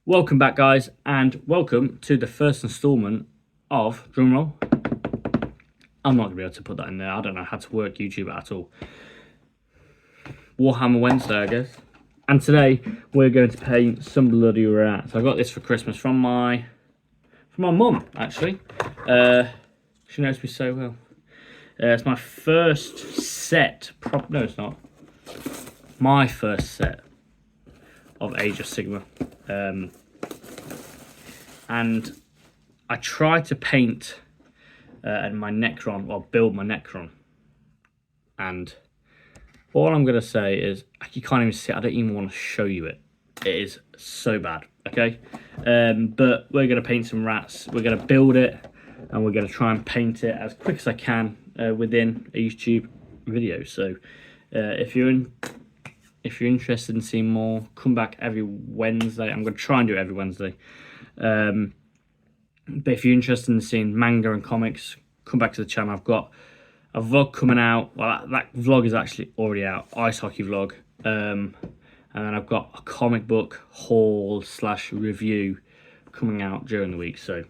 Welcome back, guys, and welcome to the first installment of, drumroll, I'm not going to be able to put that in there, I don't know how to work YouTube at all, Warhammer Wednesday, I guess. And today we're going to paint some bloody rats. I got this for Christmas from my mum, actually. She knows me so well. It's my first set, no it's not, my first set of Age of Sigmar. And I tried to paint my Necron, or build my Necron, and all I'm going to say is, you can't even see it, I don't even want to show you it. It is so bad, okay? But we're going to paint some rats, we're going to build it, and we're going to try and paint it as quick as I can within a YouTube video. So if you're interested in seeing more, come back every Wednesday. I'm going to try and do it every Wednesday. But if you're interested in seeing manga and comics, come back to the channel. I've got a vlog coming out. Well, that vlog is actually already out. Ice hockey vlog. And then I've got a comic book haul / review coming out during the week. So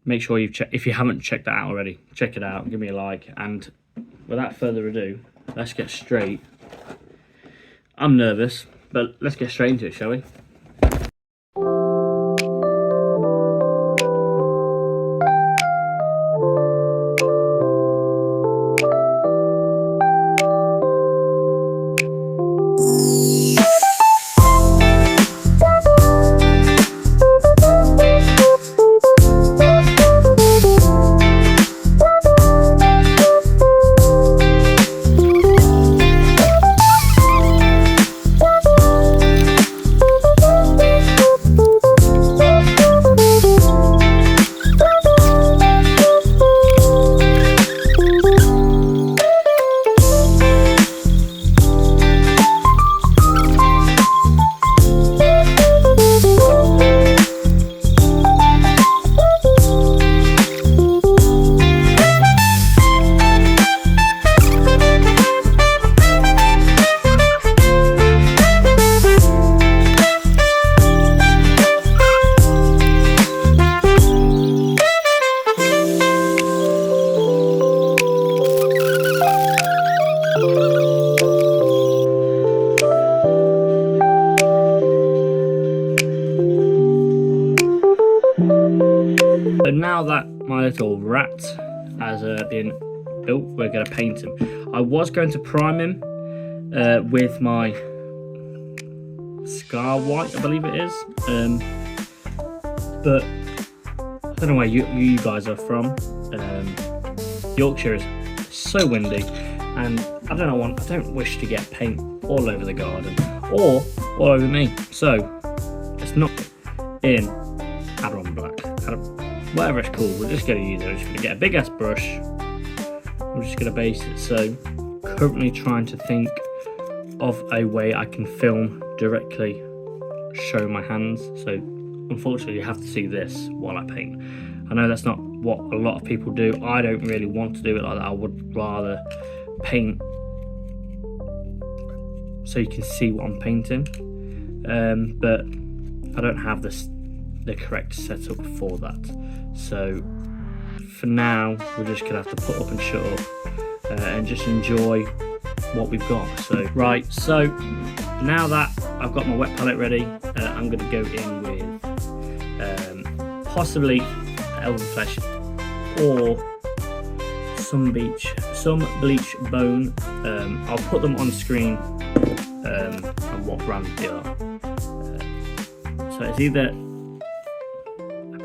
make sure you've checked. If you haven't checked that out already, check it out. Give me a like. And without further ado, let's get straight. I'm nervous, but let's get straight into it, shall we? So now that my little rat has been built, we're going to paint him. I was going to prime him with my Scar White, I believe it is. But I don't know where you guys are from. Yorkshire is so windy, and I don't wish to get paint all over the garden or all over me. So it's not in Abaddon Black. Whatever it's called, we're just going to use it. I'm just going to get a big ass brush. I'm just going to base it. So currently trying to think of a way I can film directly show my hands. So unfortunately you have to see this while I paint. I know that's not what a lot of people do. I don't really want to do it like that. I would rather paint so you can see what I'm painting. But I don't have the correct setup for that. So for now we're just gonna have to put up and shut up and just enjoy what we've got. So so now that I've got my wet palette ready, I'm gonna go in with possibly elven flesh or some bleach bone. I'll put them on screen and what brand they are. So it's either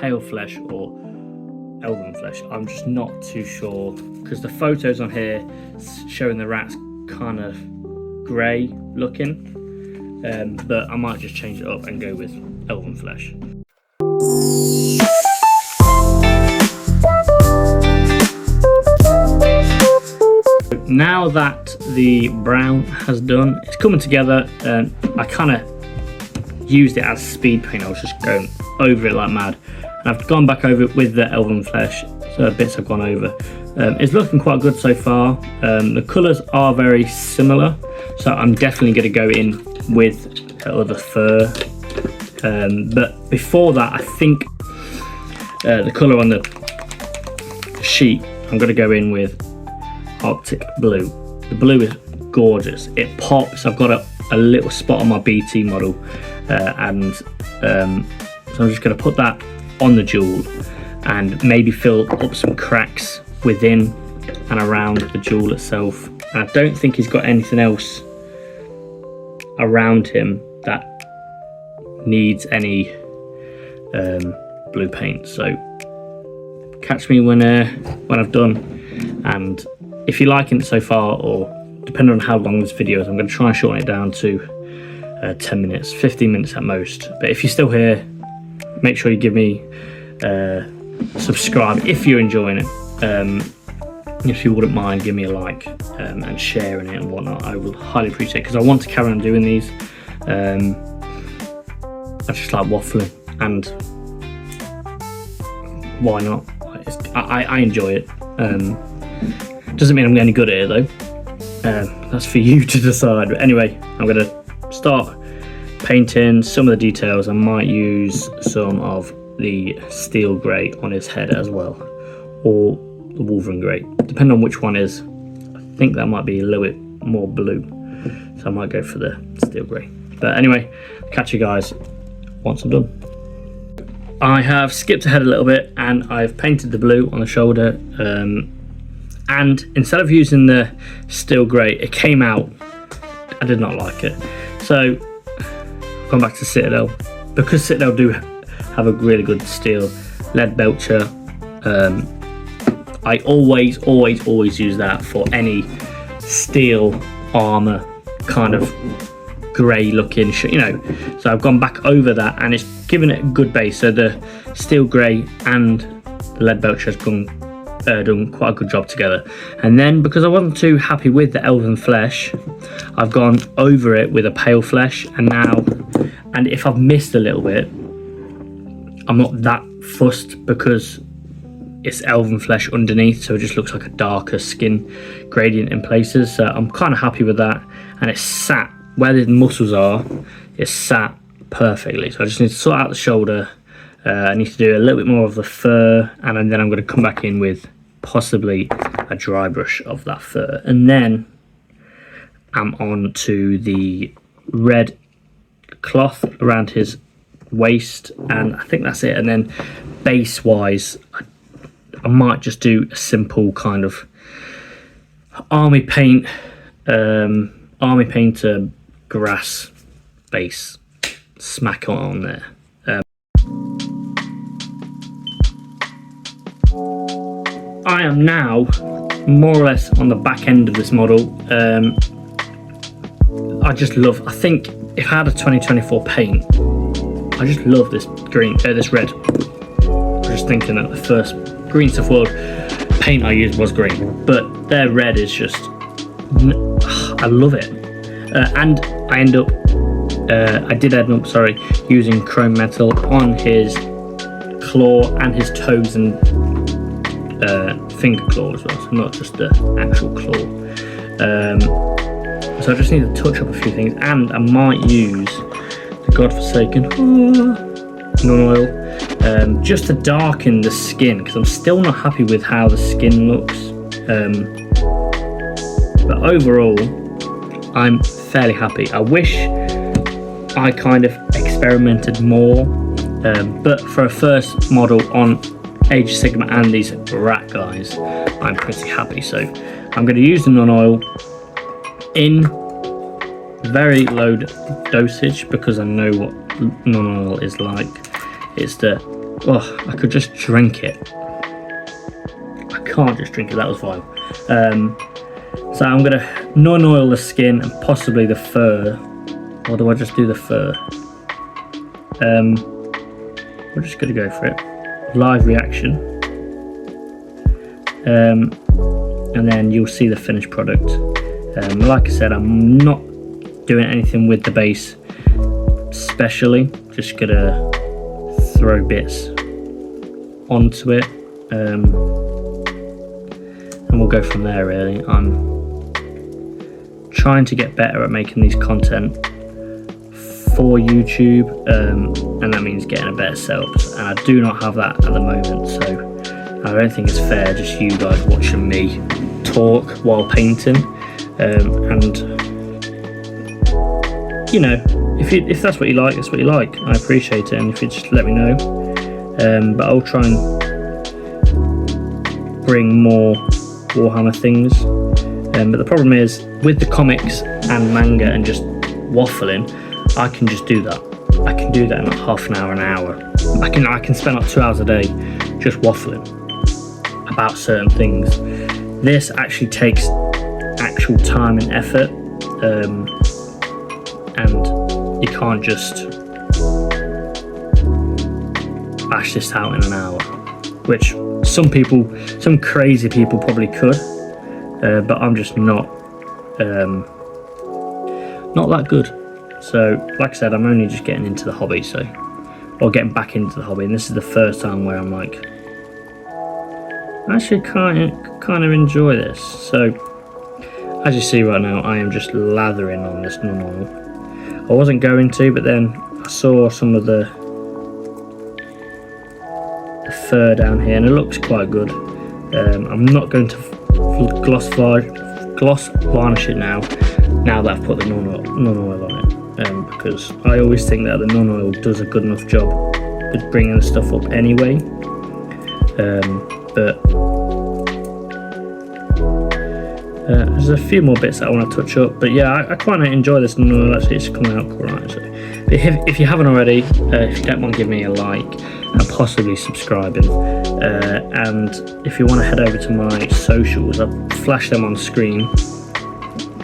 pale flesh or elven flesh. I'm just not too sure because the photos on here showing the rats kind of grey looking, but I might just change it up and go with elven flesh. Now that the brown has done, it's coming together, and I kind of used it as speed paint. I was just going over it like mad. And I've gone back over it with the elven flesh, so bits I've gone over. It's looking quite good so far. The colours are very similar, so I'm definitely going to go in with other fur But before that, I think the colour on the sheet, I'm going to go in with Arctic Blue. The blue is gorgeous. It pops. I've got a little spot on my BT model, and so I'm just going to put that on the jewel and maybe fill up some cracks within and around the jewel itself. And I don't think he's got anything else around him that needs any blue paint. So catch me when I've done. And if you're liking it so far, or depending on how long this video is, I'm going to try and shorten it down to 10 minutes, 15 minutes at most. But if you're still here, make sure you give me subscribe if you're enjoying it. If you wouldn't mind, give me a like and sharing it and whatnot. I will highly appreciate it, because I want to carry on doing these. I just like waffling, and why not? I enjoy it. Doesn't mean I'm any good at it though. That's for you to decide. But anyway, I'm going to start painting some of the details. I might use some of the steel grey on his head as well, or the Wolverine grey, depending on which one is. I think that might be a little bit more blue, so I might go for the steel grey. But anyway, catch you guys once I'm done. I have skipped ahead a little bit and I've painted the blue on the shoulder, and instead of using the steel grey, it came out, I did not like it. So I've gone back to Citadel, because Citadel do have a really good steel. Leadbelcher, I always use that for any steel armour kind of grey looking shit, you know. So I've gone back over that and it's given it a good base. So the steel grey and the Leadbelcher has done quite a good job together. And then, because I wasn't too happy with the elven flesh, I've gone over it with a pale flesh. And if I've missed a little bit, I'm not that fussed, because it's elven flesh underneath, so it just looks like a darker skin gradient in places. So I'm kind of happy with that, and it's sat where the muscles are, it's sat perfectly. So I just need to sort out the shoulder. I need to do a little bit more of the fur, and then I'm going to come back in with possibly a dry brush of that fur, and then I'm on to the red cloth around his waist, and I think that's it. And then base wise, I might just do a simple kind of army painter grass base, smack it on there. I am now more or less on the back end of this model. I think if I had a 2024 paint, I just love this this red. I was just thinking that the first Greenstuffworld paint I used was green, but their red is just, I love it. And I did end up using chrome metal on his claw and his toes and finger claw as well, so not just the actual claw. So I just need to touch up a few things, and I might use the godforsaken Nuln Oil just to darken the skin, because I'm still not happy with how the skin looks. But overall, I'm fairly happy. I wish I kind of experimented more, but for a first model on Age of Sigma and these rat guys, I'm pretty happy. So I'm going to use the Nuln Oil in very low dosage, because I know what Nuln Oil is like. It's I could just drink it. I can't just drink it, that was vile. So I'm going to Nuln Oil the skin and possibly the fur. Or do I just do the fur? We're just going to go for it. Live reaction. And then you'll see the finished product. Like I said, I'm not doing anything with the base specially. Just going to throw bits onto it. And we'll go from there, really. I'm trying to get better at making these content for YouTube, and that means getting a better setup, and I do not have that at the moment, so I don't think it's fair just you guys watching me talk while painting. And you know, if that's what you like, that's what you like. I appreciate it, and if you just let me know. But I'll try and bring more Warhammer things. But the problem is with the comics and manga and just waffling, I can just do that. I can do that in like half an hour. I can spend like 2 hours a day just waffling about certain things. This actually takes actual time and effort, and you can't just bash this out in an hour, which some crazy people probably could, but I'm just not that good. So like I said, I'm only just getting into the hobby, or getting back into the hobby, and this is the first time where I'm like, I actually kind of enjoy this. So as you see right now, I am just lathering on this Nuln Oil. I wasn't going to, but then I saw some of the fur down here and it looks quite good. I'm not going to gloss varnish it now that I've put the Nuln Oil on it, because I always think that the Nuln Oil does a good enough job with bringing the stuff up anyway. But there's a few more bits that I want to touch up, but yeah, I quite enjoy this Nuln Oil. Actually, it's coming out quite right. So if you haven't already, if you don't mind giving me a like and possibly subscribing, and if you want to head over to my socials, I'll flash them on screen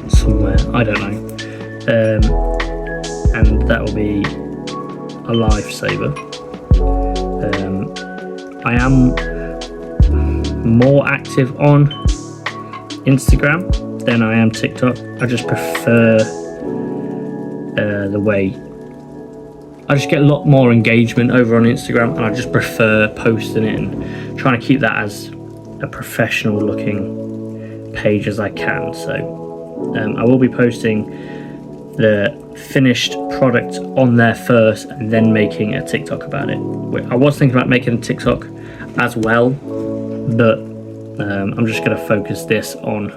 somewhere, I don't know, and that will be a lifesaver. I am more active on Instagram than I am TikTok. I just prefer the way I just get a lot more engagement over on Instagram, and I just prefer posting it and trying to keep that as a professional looking page as I can. So I will be posting the finished product on there first and then making a TikTok about it. I was thinking about making a TikTok as well, but I'm just going to focus this on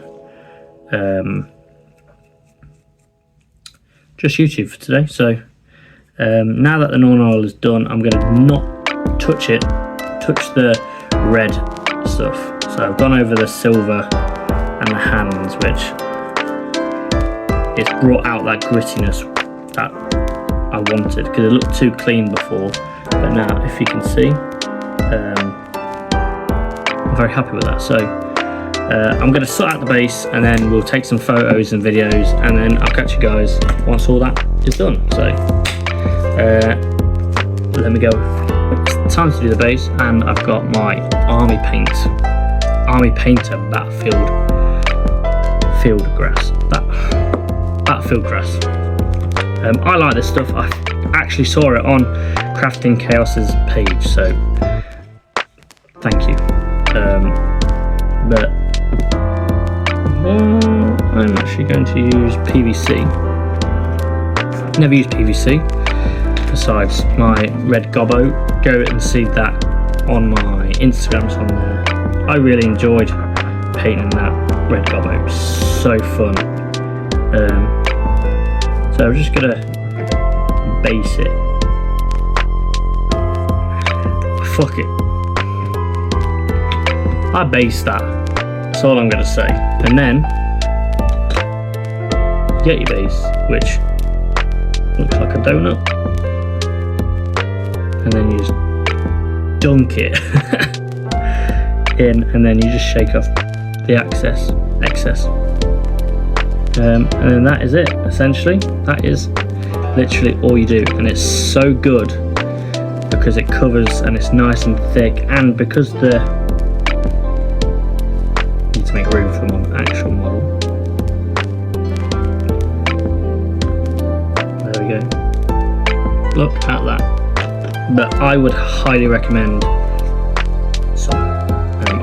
just YouTube for today. So now that the Nuln Oil is done, I'm going to not touch the red stuff. So I've gone over the silver and the hands, which it's brought out that grittiness that I wanted, because it looked too clean before. But now, if you can see, I'm very happy with that. So I'm going to sort out the base, and then we'll take some photos and videos, and then I'll catch you guys once all that is done. So let me go. It's time to do the base, and I've got my Army Painter Battlefield grass. Battlefield grass. I like this stuff. I actually saw it on Crafting Chaos's page, so thank you. But I'm actually going to use PVC. Never used PVC besides my red gobbo. Go and see that on my Instagram. It's on there. I really enjoyed painting that red gobbo. It was so fun. So I'm just gonna base it. Fuck it. I based that. That's all I'm gonna say. And then get your base, which looks like a donut, and then you just dunk it in, and then you just shake off the excess. And then that is it, essentially. That is literally all you do, and it's so good because it covers and it's nice and thick, and because the need to make room for my actual model. There we go. Look at that. But I would highly recommend some.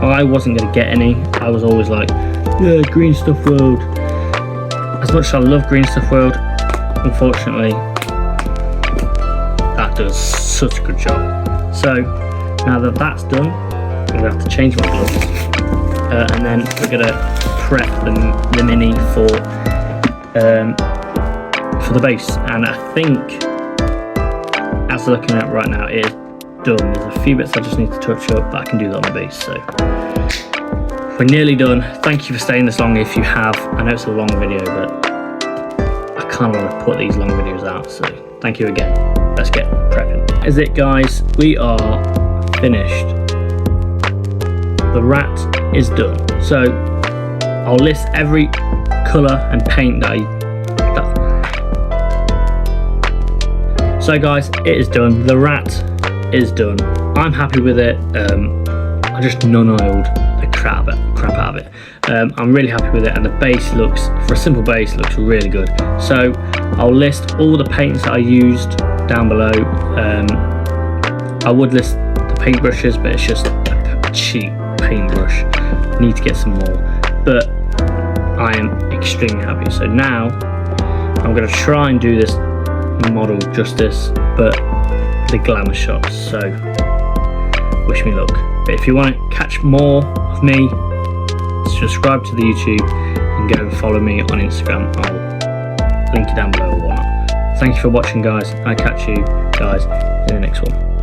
I wasn't going to get any. I was always like, yeah, Greenstuffworld. As much as I love Greenstuffworld, unfortunately, that does such a good job. So now that that's done, I'm going to have to change my gloves, and then we're going to prep the mini for the base. And I think, as I'm looking at right now, it is done. There's a few bits I just need to touch up, but I can do that on the base. So we're nearly done. Thank you for staying this long if you have. I know it's a long video, but I kind of want to put these long videos out, so thank you again. Let's get prepping. That is it, guys. We are finished. The rat is done. So I'll list every colour and paint that So guys, it is done. The rat is done. I'm happy with it. I just Nuln Oiled the crap out of it. I'm really happy with it, and the base looks, for a simple base, looks really good. So I'll list all the paints that I used down below. I would list the paintbrushes, but it's just a cheap paintbrush. Need to get some more, but I am extremely happy. So now I'm going to try and do this model justice, but the glamour shots. So wish me luck. But if you want to catch more of me, subscribe to the YouTube and go and follow me on Instagram. I'll link it down below or whatnot. Thank you for watching, guys. I'll catch you guys in the next one.